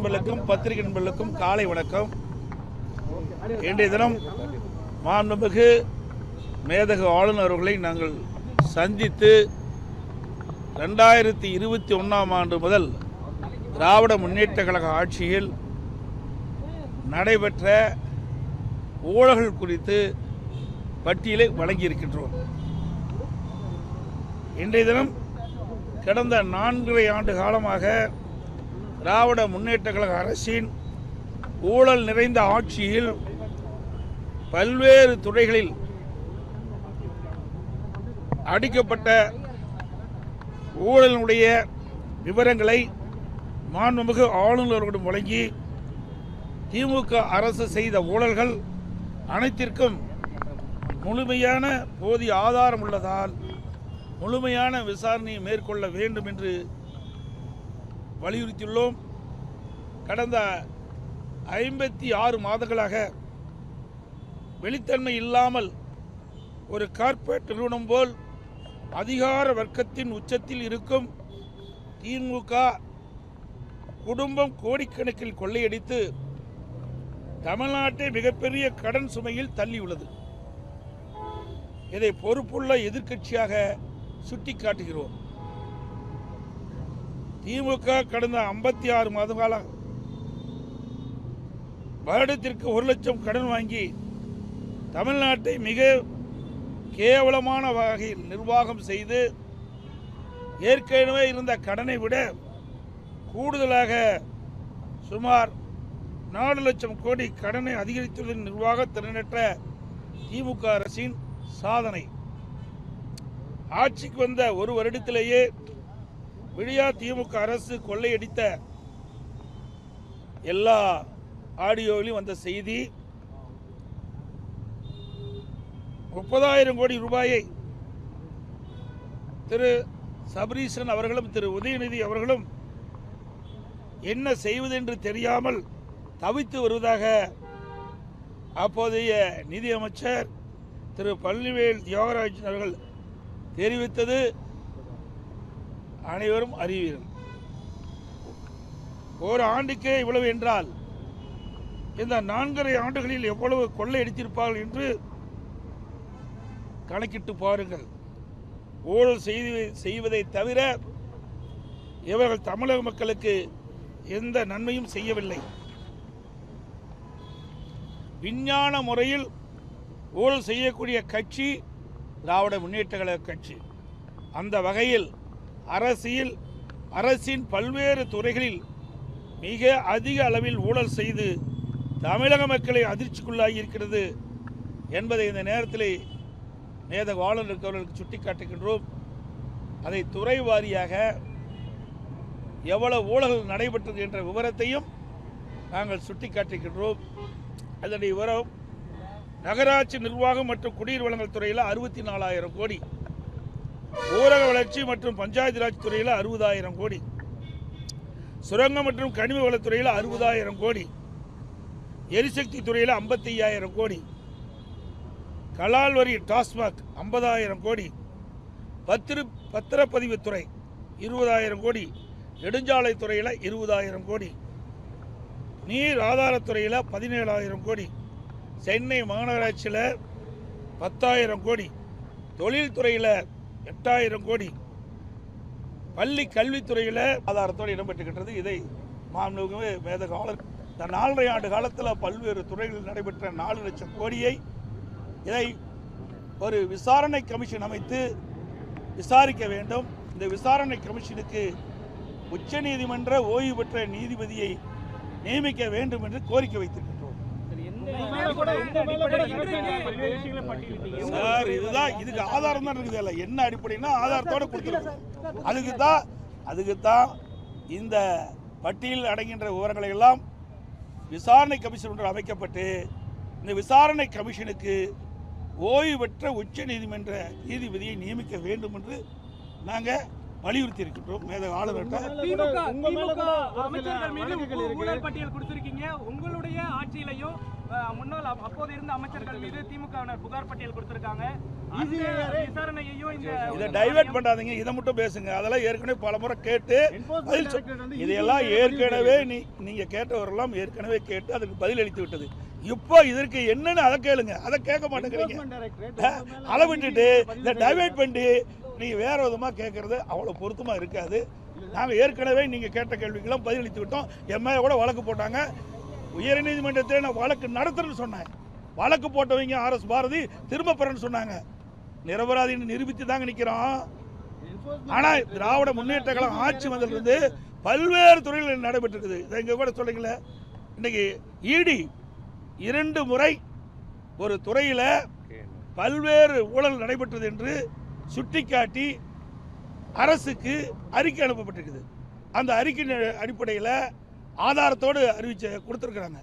நண்பர்களுக்கும் பத்திரிகை நண்பர்களுக்கும் காலை வணக்கம். இன்றைய தினம் மாண்புமிகு மேதகு ஆளுநர் அவர்களை நாங்கள் சந்தித்து 2021ஆம் ஆண்டு முதல் திராவிட முன்னேற்ற கழக ஆட்சியில் நடைபெற்ற ஊழல்கள் குறித்து பட்டியலை வழங்கியிருக்கின்றோம். இன்றைய தினம் கடந்த 4 ஆண்டு காலமாக திராவிட முன்னேற்ற கழக அரசின் ஊழல் நிறைந்த ஆட்சியில் பல்வேறு துறைகளில் அடிக்கப்பட்ட ஊழலினுடைய விவரங்களை மாண்புமிகு ஆளுநரிடம் வழங்கி திமுக அரசு செய்த ஊழல்கள் அனைத்திற்கும் முழுமையான போதிய ஆதாரம் உள்ளதால் முழுமையான விசாரணையை மேற்கொள்ள வேண்டும் என்று வலியுறுத்தியுள்ளோம். கடந்த 56 மாதங்களாக வெளித்தன்மை இல்லாமல் ஒரு கார்ப்பரேட் நிறுவனம் போல் அதிகார வர்க்கத்தின் உச்சத்தில் இருக்கும் திமுக குடும்பம் கோடிக்கணக்கில் கொள்ளையடித்து தமிழ்நாட்டை மிகப்பெரிய கடன் சுமையில் தள்ளியுள்ளது. இதை பொறுப்புள்ள எதிர்க்கட்சியாக சுட்டிக்காட்டுகிறோம். திமுக கடந்த 56 மாத கால வருடத்திற்கு 1 லட்சம் கடன் வாங்கி தமிழ்நாட்டை மிக கேவலமான வகையில் நிர்வாகம் செய்து ஏற்கனவே இருந்த கடனை விட கூடுதலாக சுமார் 4 லட்சம் கோடி கடனை அதிகரித்துள்ள நிர்வாக திறனற்ற திமுக அரசின் சாதனை. ஆட்சிக்கு வந்த ஒரு வருடத்திலேயே விடியா திமுக அரசு கொள்ளையடித்த எல்லா ஆடியோவிலும் வந்த செய்தி 30,000 கோடி ரூபாயை திரு சபரீசன் அவர்களும் திரு உதயநிதி அவர்களும் என்ன செய்வதென்று தெரியாமல் தவித்து வருவதாக அப்போதைய நிதியமைச்சர் திரு பழனிவேல் தியாகராஜன் அவர்கள் தெரிவித்தது அனைவரும் அறிவீர்கள். ஒரு ஆண்டுக்கே இவ்வளவு என்றால் இந்த 4.5 ஆண்டுகளில் எவ்வளவு கொள்ளையடித்திருப்பார்கள் என்று கணக்கிட்டு பாருங்கள். ஊழல் செய்வதை தவிர இவர்கள் தமிழக மக்களுக்கு எந்த நன்மையும் செய்யவில்லை. விஞ்ஞான முறையில் ஊழல் செய்யக்கூடிய கட்சி திராவிட முன்னேற்ற கழக கட்சி. அந்த வகையில் அரசின் பல்வேறு துறைகளில் மிக அதிக அளவில் ஊழல் செய்து தமிழக மக்களை அதிர்ச்சிக்குள்ளாகி இருக்கிறது என்பதை இந்த நேரத்தில் மேதகு ஆளுநர் அவர்களுக்கு சுட்டிக்காட்டுகின்றோம். அதை துறை வாரியாக எவ்வளவு ஊழல் நடைபெற்றது என்ற விவரத்தையும் நாங்கள் சுட்டிக்காட்டுகின்றோம். அதனுடைய விவரம் நகராட்சி நிர்வாகம் மற்றும் குடிநீர் வழங்கல் துறையில் 64,000 கோடி, ஊரக வளர்ச்சி மற்றும் பஞ்சாயத்து ராஜ் துறையில் 60,000 கோடி, சுரங்கம் மற்றும் கனிம வளத்துறையில் 60,000 கோடி, எரிசக்தி துறையில் 55,000 கோடி, கலால் வரி டாஸ்மாக் 50,000 கோடி, பத்திரப்பதிவுத்துறை 20,000 கோடி, நெடுஞ்சாலை துறையில் 20,000 கோடி, நீர் ஆதாரத்துறையில் 17,000 கோடி, சென்னை மாநகராட்சியில் 10,000 கோடி, தொழில்துறையில் 8,000 கோடி, பள்ளி கல்வித்துறையில் ஆதாரத்தோடு இடம்பெற்றுகின்றது. இதை மாண்புமிகு மேதகு ஆளுநர் இந்த 4.5 ஆண்டு காலத்தில் பல்வேறு துறைகளில் நடைபெற்ற 4 லட்சம் கோடியை இதை ஒரு விசாரணை கமிஷன் அமைத்து விசாரிக்க வேண்டும். இந்த விசாரணை கமிஷனுக்கு உச்சநீதிமன்ற ஓய்வு பெற்ற நீதிபதியை நியமிக்க வேண்டும் என்று கோரிக்கை வைத்திருக்கின்றோம். சார், இதுக்கு ஆதாரம் தான் இருக்குது. இல்லை என்ன அடிப்படைன்னா ஆதாரத்தோடு கொடுத்துருக்கோம். அதுக்கு தான் இந்த பட்டியலில் அடங்குகின்ற விவரங்களை எல்லாம் விசாரணை கமிஷன் ஒன்று அமைக்கப்பட்டு இந்த விசாரணை கமிஷனுக்கு ஓய்வு பெற்ற உச்ச நீதிமன்ற நீதிபதியை நியமிக்க வேண்டும் என்று நாங்கள் வலியுறுத்தி இருக்கின்றோம். ஆளுநர்கிட்ட அமைச்சர்கள் மீது ஊழல் பட்டியல் கொடுத்திருக்கீங்க. உங்களுடைய ஆட்சியிலையும் முன்னாள் அப்போது இருந்த அமைச்சர்கள் மீது திமுகவினர் புகார் பட்டியல் கொடுத்திருக்காங்க. விசாரணையையும் இதை டைவர்ட் பண்ணாதீங்க, இதை மட்டும் பேசுங்க. அதெல்லாம் ஏற்கனவே பல முறை கேட்டு இதையெல்லாம் ஏற்கனவே நீங்க கேட்டவரெல்லாம் ஏற்கனவே கேட்டு அதுக்கு பதில் அளித்து விட்டது. இப்போ இதற்கு என்னன்னு அதை கேளுங்க, அதை கேட்க மாட்டேங்கிறீங்க. அதை விட்டுட்டு இதை டைவர்ட் பண்ணி நீங்க வேற விதமா கேட்கறது அவ்வளவு பொருத்தமா இருக்காது. நாங்கள் ஏற்கனவே நீங்க கேட்ட கேள்விக்கெல்லாம் பதில் அளித்து விட்டோம். எம்ஏ கூட வழக்கு போட்டாங்க. உயர்நீதிமன்றத்தில் நான் வழக்கு நடத்துறேன்னு சொன்னேன். வழக்கு போட்டவங்க RS பாரதி திரும்ப பெறன்னு சொன்னாங்க. நிரபராதின்னு நிரூபித்து தாங்க நிற்கிறோம். ஆனால் திராவிட முன்னேற்ற கழகம் ஆட்சி வந்ததிலிருந்து பல்வேறு துறைகளில் நடைபெற்றிருக்குது. இதை இங்கே கூட சொல்லுங்களேன். இன்னைக்கு ED 2 முறை ஒரு துறையில் பல்வேறு ஊழல் நடைபெற்றது என்று சுட்டிக்காட்டி அரசுக்கு அறிக்கை அனுப்பப்பட்டிருக்குது. அந்த அறிக்கை அடிப்படையில் ஆதாரத்தோடு கொடுத்துருக்குறாங்க.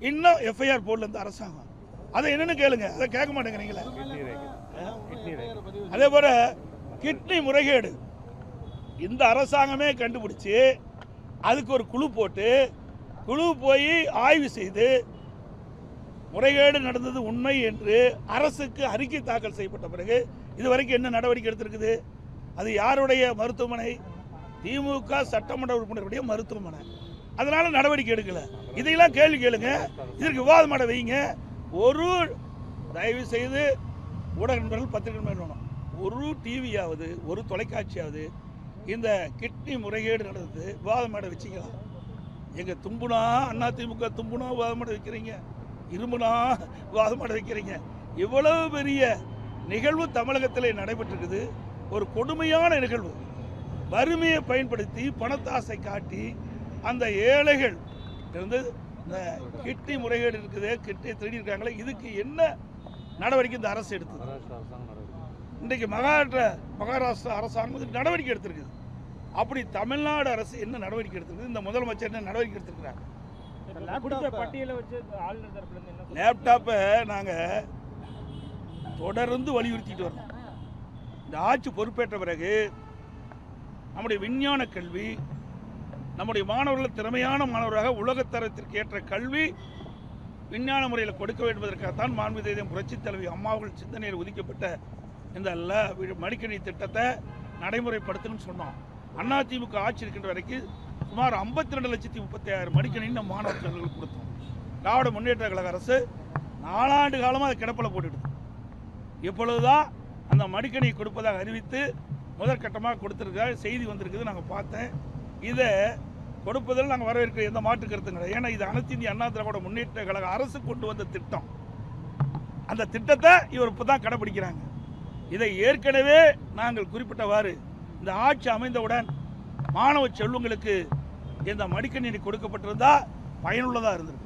இன்னும் FIR போடல இந்த அரசாங்கம். அதை என்னன்னு கேளுங்க, அதை கேட்க மாட்டேங்கிறீங்களே. அதே போல கிட்னி முறைகேடு இந்த அரசாங்கமே கண்டுபிடிச்சு அதுக்கு ஒரு குழு போட்டு குழு போய் ஆய்வு செய்து முறைகேடு நடந்தது உண்மை என்று அரசுக்கு அறிக்கை தாக்கல் செய்யப்பட்ட பிறகு இதுவரைக்கும் என்ன நடவடிக்கை எடுத்திருக்குது? அது யாருடைய மருத்துவமனை? திமுக சட்டமன்ற உறுப்பினருடைய மருத்துவமனை. அதனால நடவடிக்கை எடுக்கல. இதையெல்லாம் கேள்வி கேளுங்க, இதற்கு விவாதம் வைங்க. ஒரு தயவு செய்து ஊடக நண்பர்கள், பத்திரிகை நண்பர்கள், ஒரு டிவியாவது ஒரு தொலைக்காட்சியாவது இந்த கிட்னி முறைகேடு நடந்தது விவாதம் மேடை வச்சிக்கலாம். எங்க தும்புனா அதிமுக தும்புனா விவாதம் மேடை வைக்கிறீங்க, இரும்புனா விவாதம் மேடை வைக்கிறீங்க. இவ்வளவு பெரிய நிகழ்வு தமிழகத்தில் நடைபெற்றிருக்குது. ஒரு கொடுமையான நிகழ்வு. வறுமையை பயன்படுத்தி பணத்தாசை காட்டி அந்த ஏழைகள் இருந்து இந்த கிட்னி முறைகேடு இருக்குது, கிட்னி திருடி இருக்காங்களே, இதுக்கு என்ன நடவடிக்கை இந்த அரசு எடுத்தது? இன்றைக்கு மகாராஷ்டிரா அரசாங்கம் நடவடிக்கை எடுத்திருக்குது. அப்படி தமிழ்நாடு அரசு என்ன நடவடிக்கை எடுத்திருக்கு? இந்த முதலமைச்சர் என்ன நடவடிக்கை எடுத்திருக்கிறார்? லேப்டாப்பை நாங்கள் தொடர்ந்து வலியுறுத்திட்டு வரோம். இந்த ஆட்சி பொறுப்பேற்ற பிறகு நம்முடைய விஞ்ஞான கல்வி, நம்முடைய மாணவர்கள் திறமையான மாணவராக உலகத்தரத்திற்கு ஏற்ற கல்வி விஞ்ஞான முறையில் கொடுக்க வேண்டுவதற்காகத்தான் மாண்புமிகு புரட்சித் தலைவி அம்மாவர்கள் சிந்தனையில் ஒதுக்கப்பட்ட இந்த மடிக்கணி திட்டத்தை நடைமுறைப்படுத்தணும்னு சொன்னோம். அதிமுக ஆட்சி இருக்கின்ற வரைக்கும் சுமார் 52,36,000 மடிக்கணி நம்ம மாணவர்களுக்கு கொடுத்தோம். திராவிட முன்னேற்ற கழக அரசு 4 ஆண்டு காலமாக அதை கிடப்பில் போட்டுடுது. இப்பொழுதுதான் அந்த மடிக்கணியை கொடுப்பதாக அறிவித்து முதற்கட்டமாக கொடுத்துருக்க செய்தி வந்திருக்குது. நாங்கள் பார்த்தேன். இதை கொடுப்பதில் நாங்கள் வரவேற்கிற எந்த மாற்று கருத்தும் கிடையாது. ஏன்னா இது அனைத்து இந்திய அண்ணா திராவிட முன்னேற்ற கழக அரசு கொண்டு வந்த திட்டம். அந்த திட்டத்தை இவர் இப்போ தான் கடைபிடிக்கிறாங்க. இதை ஏற்கனவே நாங்கள் குறிப்பிட்டவாறு இந்த ஆட்சி அமைந்தவுடன் மாணவ செல்வங்களுக்கு இந்த மடிக்கணினி கொடுக்கப்பட்டிருந்தா பயனுள்ளதாக இருந்திருக்கு.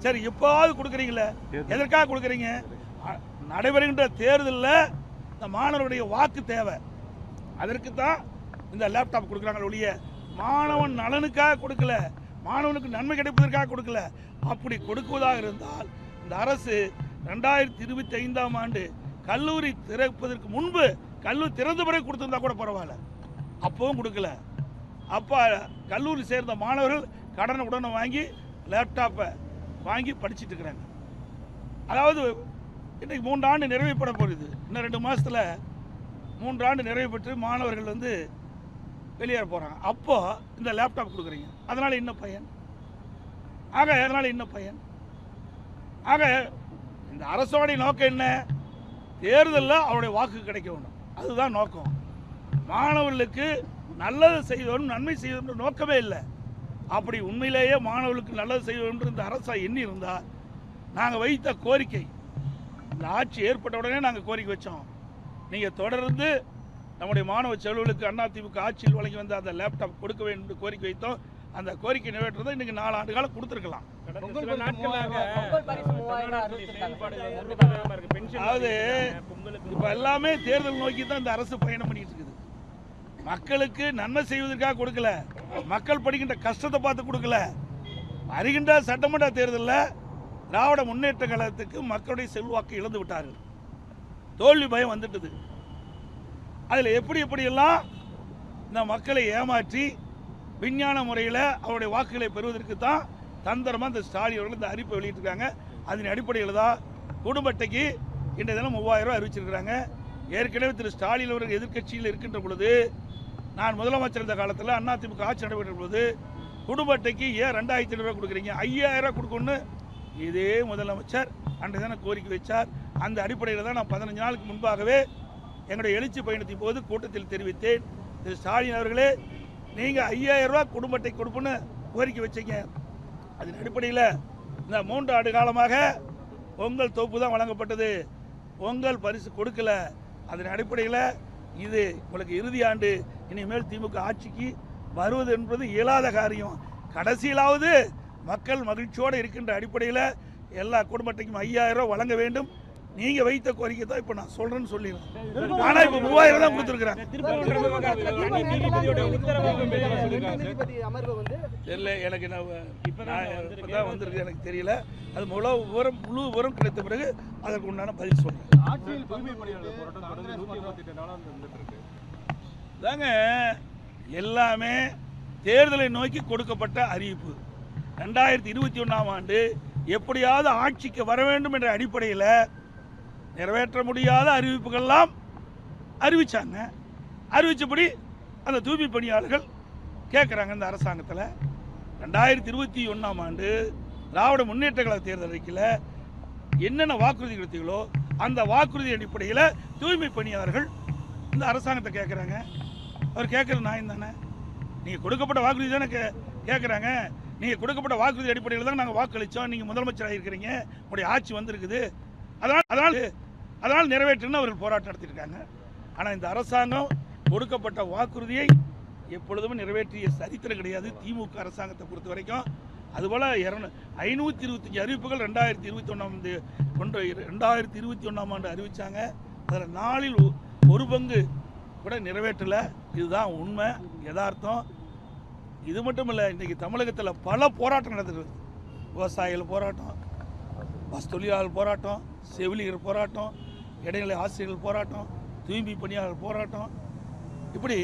சரி, இப்போவாவது கொடுக்குறீங்களே, எதற்காக கொடுக்குறீங்க? நடைபெறுகின்ற தேர்தலில் இந்த மாணவருடைய வாக்கு தேவை. அதற்கு தான் இந்த லேப்டாப் கொடுக்குறாங்க ஒழிய மாணவன் நலனுக்காக கொடுக்கல, மாணவனுக்கு நன்மை கிடைப்பதற்காக கொடுக்கல. அப்படி கொடுக்குவதாக இருந்தால் இந்த அரசு 2025ஆம் ஆண்டு கல்லூரி திறப்பதற்கு முன்பு கல்லூரி திறந்த பிறகு கொடுத்திருந்தா கூட பரவாயில்ல. அப்பவும் கொடுக்கல. அப்போ கல்லூரி சேர்ந்த மாணவர்கள் கடனை உடனே வாங்கி லேப்டாப்பை வாங்கி படிச்சுட்டு இருக்கிறாங்க. அதாவது இன்றைக்கு 3 ஆண்டு நிறைவுப்பட போகுது. இன்னும் 2 மாதத்தில் 3 ஆண்டு நிறைவு பெற்று மாணவர்கள் வெளியேற போகிறாங்க. அப்போ இந்த லேப்டாப் கொடுக்குறீங்க, அதனால் என்ன பயன்? அதனால் என்ன பயன்? இந்த அரசோடைய நோக்கம் என்ன? தேர்தலில் அவருடைய வாக்கு கிடைக்க வேண்டும், அதுதான் நோக்கம். மாணவர்களுக்கு நல்லது செய்வோம், நன்மை செய்வோம் நோக்கமே இல்லை. அப்படி உண்மையிலேயே மாணவர்களுக்கு நல்லது செய்வோம் இந்த அரசா எண்ணி இருந்தால் நாங்கள் வைத்த கோரிக்கை, இந்த ஆட்சி ஏற்பட்ட உடனே நாங்கள் கோரிக்கை வச்சோம். நீங்கள் தொடர்ந்து நம்முடைய மாணவ செல்வர்களுக்கு அதிமுக ஆட்சியில் வழங்கி வந்த அந்த லேப்டாப் கொடுக்க வேண்டும் என்று கோரிக்கை வைத்தோம். அந்த கோரிக்கை நிறைவேற்றதை இன்னைக்கு 4 ஆண்டு காலம் கொடுத்துருக்கலாம். அதாவது இப்போ எல்லாமே தேர்தல் நோக்கி தான் இந்த அரசு பயணம் பண்ணிட்டு இருக்குது. மக்களுக்கு நன்மை செய்வதற்காக கொடுக்கல, மக்கள் படிக்கின்ற கஷ்டத்தை பார்த்து கொடுக்கல. வருகின்ற சட்டமன்ற தேர்தலில் திராவிட முன்னேற்ற கழகத்துக்கு மக்களுடைய செல்வாக்கு இழந்து இந்த மக்களை ஏமாற்றி விஞ்ஞான முறையில் அவருடைய வாக்குகளை பெறுவதற்கு தான் தந்திரமாக இந்த ஸ்டாலின் அவர்கள் இந்த அறிவிப்பை வெளியிட்டிருக்காங்க. அதன் அடிப்படையில் தான் குடும்ப அட்டைக்கு இன்றைய தினம் 3000 ரூபாய் அறிவிச்சிருக்கிறாங்க. ஏற்கனவே திரு ஸ்டாலின் அவர்கள் எதிர்க்கட்சியில் இருக்கின்ற பொழுது, நான் முதலமைச்சர் இருந்த காலத்தில் அதிமுக ஆட்சி நடைபெற்ற பொழுது குடும்ப அட்டைக்கு ஏன் 2500 ரூபாய் கொடுக்குறீங்க, 5000 ரூபாய் கொடுக்கணும்னு இதே முதலமைச்சர் அன்றைய தினம் கோரிக்கை வச்சார். அந்த அடிப்படையில் தான் நான் 15 நாளுக்கு முன்பாகவே எங்களுடைய எழுச்சி பயணத்தின் போது கூட்டத்தில் தெரிவித்தேன், திரு ஸ்டாலின் அவர்களே நீங்கள் 5000 ரூபாய் குடும்ப அட்டை கொடுப்புன்னு கோரிக்கை வச்சீங்க. அதன் அடிப்படையில் இந்த 3 ஆண்டு காலமாக பொங்கல் தொகுப்பு தான் வழங்கப்பட்டது, பொங்கல் பரிசு கொடுக்கல. அதன் அடிப்படையில் இது உங்களுக்கு இறுதி ஆண்டு, இனிமேல் திமுக ஆட்சிக்கு வருவது என்பது இயலாத காரியம். கடைசியிலாவது மக்கள் மகிழ்ச்சியோடு இருக்கின்ற அடிப்படையில் எல்லா குடும்ப அட்டைக்கும் 5000 ரூபாய் வழங்க வேண்டும். நீங்க வைத்த கோரிக்கை தான் இப்ப நான் சொல்றேன்னு சொல்லிடுறேன். ஆனா இப்ப 3000 தான் கொடுத்துருக்காங்க. தெரியல எனக்கு, இப்பதான் வந்திருக்கு, எனக்கு தெரியல. அது முழு விவரம் கிடைத்த பிறகு அதற்கு உண்டான பதில் சொல்றேன். தாங்க எல்லாமே தேர்தலை நோக்கி கொடுக்கப்பட்ட அறிவிப்பு. 2021ஆம் ஆண்டு எப்படியாவது ஆட்சிக்கு வர வேண்டும் என்ற அடிப்படையில் நிறைவேற்ற முடியாத அறிவிப்புகள்லாம் அறிவிச்சாங்க. அறிவிச்சபடி அந்த தூய்மை பணியாளர்கள் கேட்குறாங்க. இந்த அரசாங்கத்தில் 2021ஆம் ஆண்டு திராவிட முன்னேற்ற கழக தேர்தல் அறிக்கையில் என்னென்ன வாக்குறுதி கொடுத்தீங்களோ அந்த வாக்குறுதி அடிப்படையில் தூய்மை பணியாளர்கள் இந்த அரசாங்கத்தை கேட்குறாங்க. அவர் கேட்குறது நியாயம் தானே? நீங்கள் கொடுக்கப்பட்ட வாக்குறுதி தானே கேட்குறாங்க. நீங்கள் கொடுக்கப்பட்ட வாக்குறுதி அடிப்படையில் தான் நாங்கள் வாக்களித்தோம், நீங்கள் முதலமைச்சராக இருக்கிறீங்க, உங்களுடைய ஆட்சி வந்திருக்குது, அதனால் நிறைவேற்றுன்னு அவர்கள் போராட்டம் நடத்தியிருக்காங்க. ஆனால் இந்த அரசாங்கம் கொடுக்கப்பட்ட வாக்குறுதியை எப்பொழுதுமே நிறைவேற்றிய சரித்திரம் கிடையாது திமுக அரசாங்கத்தை பொறுத்த வரைக்கும். அதுபோல் 525 அறிவிப்புகள் 2021ஆம் ஆண்டு அறிவித்தாங்க. அதில் 4இல் 1 பங்கு கூட நிறைவேற்றலை. இதுதான் உண்மை, யதார்த்தம். இது மட்டும் இல்லை, இன்றைக்கி தமிழகத்தில் பல போராட்டம் நடந்துருக்கு. விவசாயிகள் போராட்டம், பஸ் தொழிலாளர் போராட்டம், செவிலியர் போராட்டம், இடைநிலை ஆசிரியர்கள் போராட்டம், தூய்மை பணியாளர் போராட்டம், இப்படி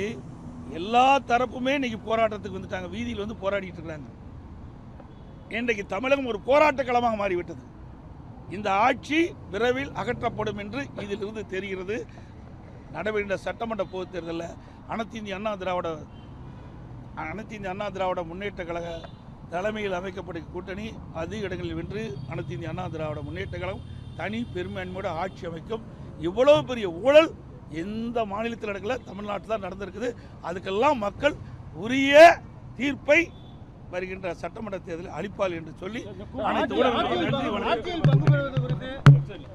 எல்லா தரப்புமே இன்றைக்கி போராட்டத்துக்கு வந்துட்டாங்க. வீதியில் வந்து போராடிட்டு இருக்கிறாங்க. இன்றைக்கு தமிழகம் ஒரு போராட்ட களமாக மாறிவிட்டது. இந்த ஆட்சி விரைவில் அகற்றப்படும் என்று இதிலிருந்து தெரிகிறது. நடைபெறுகின்ற சட்டமன்ற பொதுத் தேர்தலில் அனைத்து இந்திய அண்ணா திராவிட முன்னேற்ற கழக தலைமையில் அமைக்கப்பட்ட கூட்டணி அதிக இடங்களில் வென்று அனைத்து இந்திய அண்ணா திராவிட முன்னேற்ற கழகம் தனி பெரும்பான்மையோட ஆட்சி அமைக்கும். இவ்வளவு பெரிய ஊழல் எந்த மாநிலத்தில் நடக்கல, தமிழ்நாட்டில் தான் நடந்திருக்குது. அதுக்கெல்லாம் மக்கள் உரிய தீர்ப்பை வருகின்ற சட்டமன்ற தேர்தலில் அளிப்பார்கள் என்று சொல்லி அனைத்து ஊடகங்களுக்கும் நன்றி.